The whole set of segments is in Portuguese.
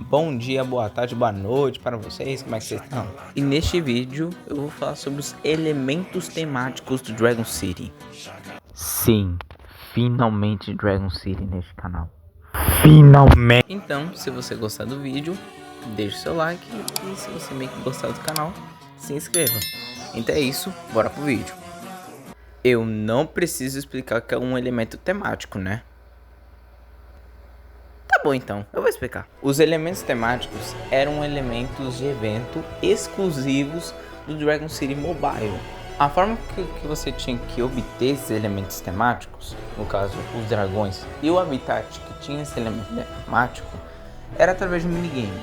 bom dia, boa tarde, boa noite para vocês, como é que vocês estão? E neste vídeo eu vou falar sobre os elementos temáticos do Dragon City. Sim, finalmente Dragon City neste canal. Finalmente! Então, se você gostar do vídeo, deixe seu like e se você meio que gostar do canal, se inscreva. Então é isso, bora pro vídeo. Eu não preciso explicar que é um elemento temático, né? Tá bom então, eu vou explicar. Os elementos temáticos eram elementos de evento exclusivos do Dragon City Mobile. A forma que você tinha que obter esses elementos temáticos, no caso os dragões e o habitat que tinha esse elemento temático, era através de um minigame.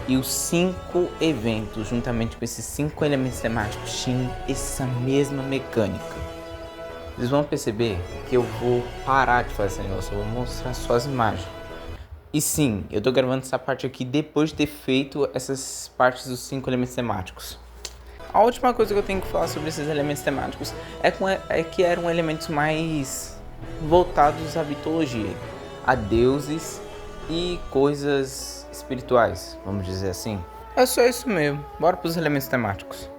E os 5 eventos, juntamente com esses 5 elementos temáticos, tinham essa mesma mecânica. Vocês vão perceber que eu vou parar de fazer esse negócio, eu vou mostrar só as imagens. E sim, eu tô gravando essa parte aqui depois de ter feito essas partes dos 5 elementos temáticos. A última coisa que eu tenho que falar sobre esses elementos temáticos é que eram elementos mais voltados à mitologia, a deuses e coisas espirituais, vamos dizer assim. É só isso mesmo, bora pros elementos temáticos.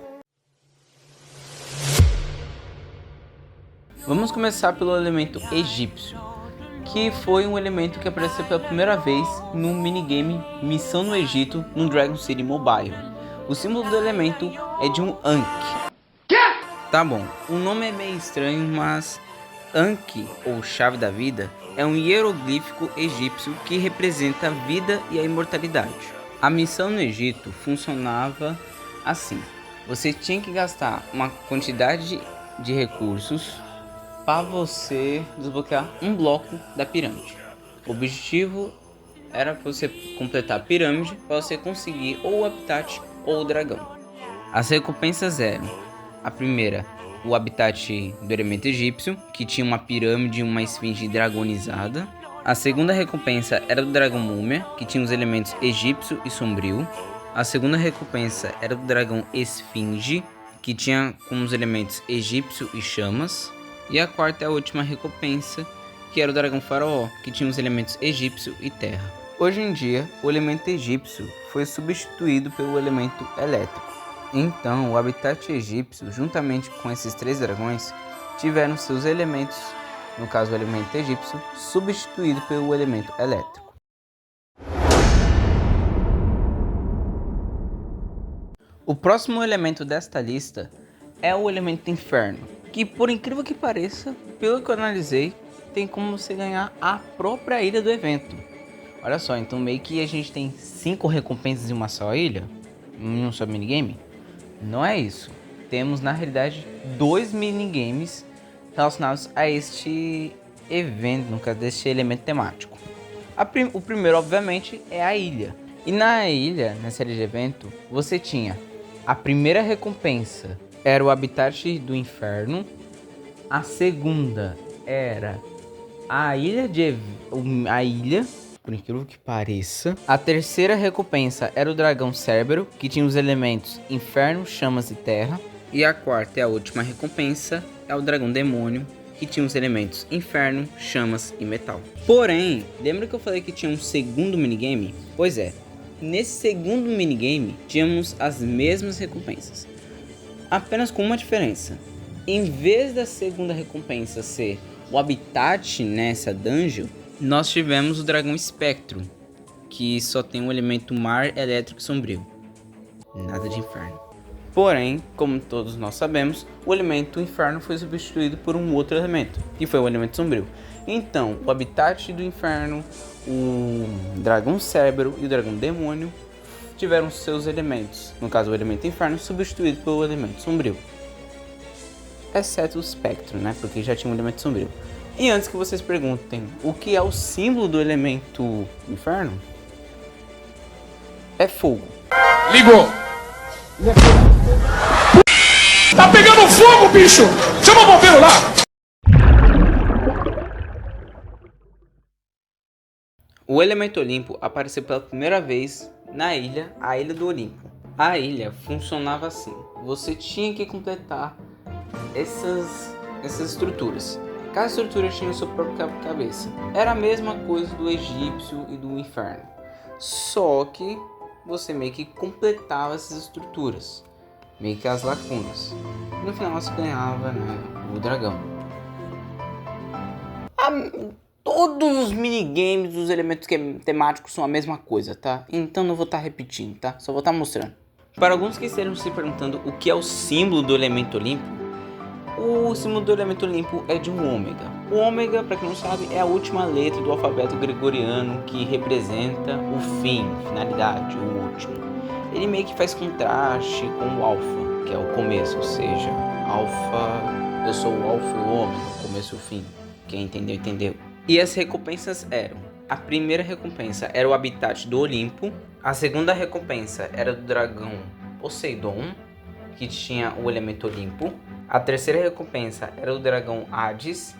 Vamos começar pelo elemento egípcio, que foi um elemento que apareceu pela primeira vez no minigame Missão no Egito no Dragon City Mobile. O símbolo do elemento é de um Ankh. Tá bom, o nome é meio estranho, mas Ankh, ou Chave da Vida, é um hieroglífico egípcio que representa a vida e a imortalidade. A missão no Egito funcionava assim: você tinha que gastar uma quantidade de recursos para você desbloquear um bloco da pirâmide. O objetivo era você completar a pirâmide para você conseguir ou o habitat ou o dragão. As recompensas eram: a primeira, o habitat do elemento egípcio, que tinha uma pirâmide e uma esfinge dragonizada. A segunda recompensa era do dragão múmia, que tinha os elementos egípcio e sombrio. A segunda recompensa era do dragão esfinge, que tinha como os elementos egípcio e chamas. E a quarta e a última recompensa, que era o dragão faraó, que tinha os elementos egípcio e terra. Hoje em dia, o elemento egípcio foi substituído pelo elemento elétrico. Então, o habitat egípcio, juntamente com esses 3 dragões, tiveram seus elementos, no caso o elemento egípcio, substituído pelo elemento elétrico. O próximo elemento desta lista é o elemento inferno, que por incrível que pareça, pelo que eu analisei, tem como você ganhar a própria ilha do evento. Olha só, então meio que a gente tem 5 recompensas em uma só ilha, em um só minigame. Não é isso. Temos na realidade 2 minigames relacionados a este evento, no caso deste elemento temático. O primeiro, obviamente, é a ilha. E na ilha, nessa ilha de evento, você tinha a primeira recompensa, era o habitat do inferno. A segunda era a ilha, por incrível que pareça. A terceira recompensa era o dragão Cérbero, que tinha os elementos inferno, chamas e terra. E a quarta e a última recompensa é o dragão demônio, que tinha os elementos inferno, chamas e metal. Porém, lembra que eu falei que tinha um segundo minigame? Pois é, nesse segundo minigame tínhamos as mesmas recompensas, apenas com uma diferença. Em vez da segunda recompensa ser o habitat nessa dungeon, nós tivemos o dragão espectro, que só tem o elemento mar, elétrico e sombrio. Nada de inferno. Porém, como todos nós sabemos, o elemento inferno foi substituído por um outro elemento, que foi o elemento sombrio. Então, o habitat do inferno, o dragão cérebro e o dragão demônio tiveram seus elementos, no caso o elemento inferno, substituído pelo elemento sombrio. Exceto o espectro, né? Porque já tinha um elemento sombrio. E antes que vocês perguntem o que é o símbolo do elemento inferno, é fogo. Ligou! Tá pegando fogo, bicho! Chama o bombeiro lá! O elemento Olimpo apareceu pela primeira vez na ilha, a Ilha do Olimpo. A ilha funcionava assim: você tinha que completar essas estruturas. Cada estrutura tinha sua própria cabeça. Era a mesma coisa do egípcio e do inferno. Só que você meio que completava essas estruturas, meio que as lacunas. E no final você ganhava, né, o dragão. Todos os minigames, os elementos temáticos são a mesma coisa, tá? Então não vou estar repetindo, tá? Só vou estar mostrando. Para alguns que estejam se perguntando o que é o símbolo do elemento limpo, o símbolo do elemento limpo é de um ômega. O ômega, para quem não sabe, é a última letra do alfabeto gregoriano que representa o fim, finalidade, o último. Ele meio que faz contraste com o alfa, que é o começo, ou seja, alfa, eu sou o alfa e o ômega, o começo e o fim. Quem entendeu, entendeu. E as recompensas eram: a primeira recompensa era o habitat do Olimpo, a segunda recompensa era do dragão Poseidon, que tinha o elemento Olimpo, a terceira recompensa era do dragão Hades,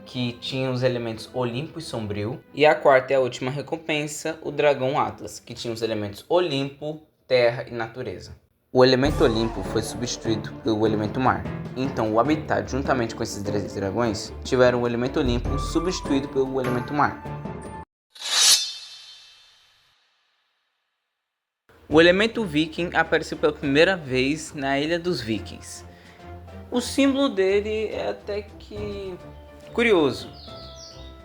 que tinha os elementos Olimpo e Sombrio, e a quarta e a última recompensa, o dragão Atlas, que tinha os elementos Olimpo, Terra e Natureza. O elemento Olimpo foi substituído pelo elemento Mar. Então o habitat, juntamente com esses 3 dragões, tiveram o elemento Olimpo substituído pelo elemento Mar. O elemento Viking apareceu pela primeira vez na Ilha dos Vikings. O símbolo dele é até que curioso.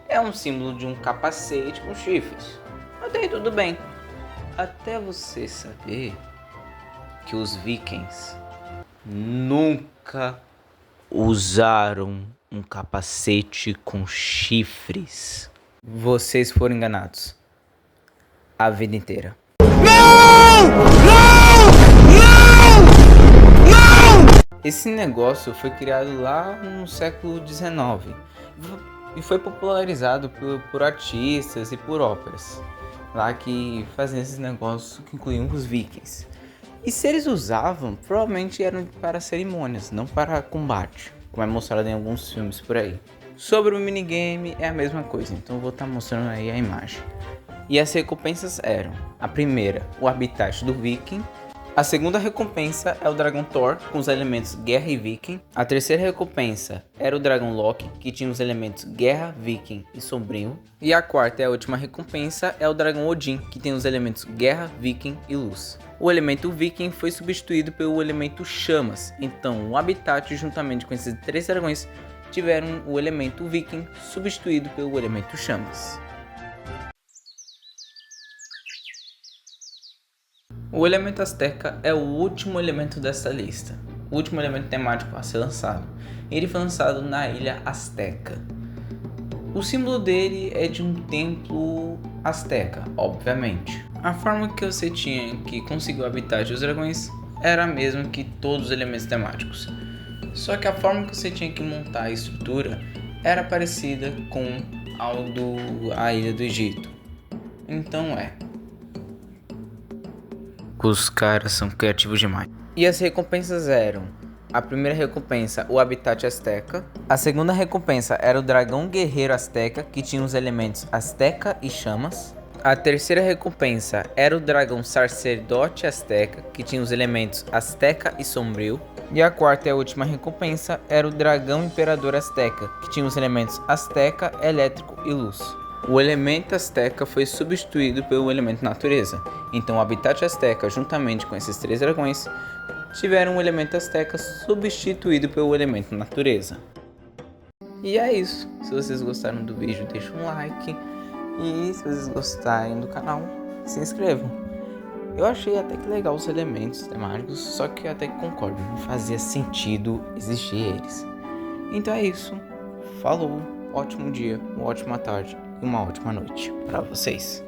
É um símbolo de um capacete com chifres. Até aí tudo bem. Até você saber que os vikings nunca usaram um capacete com chifres. Vocês foram enganados a vida inteira. Não! Não! Não! Não! Esse negócio foi criado lá no século XIX e foi popularizado por artistas e por óperas lá que faziam esses negócios que incluíam os vikings. E se eles usavam, provavelmente eram para cerimônias, não para combate, como é mostrado em alguns filmes por aí. Sobre o minigame é a mesma coisa, então eu vou estar mostrando aí a imagem. E as recompensas eram: a primeira, o habitat do Viking. A segunda recompensa é o dragão Thor, com os elementos Guerra e Viking. A terceira recompensa era o dragão Loki, que tinha os elementos Guerra, Viking e Sombrio. E a quarta e a última recompensa é o dragão Odin, que tem os elementos Guerra, Viking e Luz. O elemento Viking foi substituído pelo elemento Chamas, então o habitat, juntamente com esses 3 dragões, tiveram o elemento Viking substituído pelo elemento Chamas. O elemento Azteca é o último elemento dessa lista, o último elemento temático a ser lançado. Ele foi lançado na ilha Azteca. O símbolo dele é de um templo azteca, obviamente. A forma que você tinha que conseguir o habitat dos dragões era a mesma que todos os elementos temáticos. Só que a forma que você tinha que montar a estrutura era parecida com a ilha do Egito. Então os caras são criativos demais. E as recompensas eram: a primeira recompensa, o habitat azteca. A segunda recompensa era o dragão guerreiro azteca, que tinha os elementos azteca e chamas. A terceira recompensa era o dragão sacerdote azteca, que tinha os elementos azteca e sombrio. E a quarta e a última recompensa era o dragão imperador azteca, que tinha os elementos azteca, elétrico e luz. O elemento azteca foi substituído pelo elemento natureza. Então o habitat azteca, juntamente com esses 3 dragões, tiveram o elemento azteca substituído pelo elemento natureza. E é isso. Se vocês gostaram do vídeo, deixa um like. E se vocês gostarem do canal, se inscrevam. Eu achei até que legal os elementos temáticos, só que eu até que concordo, não fazia sentido existir eles. Então é isso. Falou, ótimo dia, uma ótima tarde e uma ótima noite para vocês.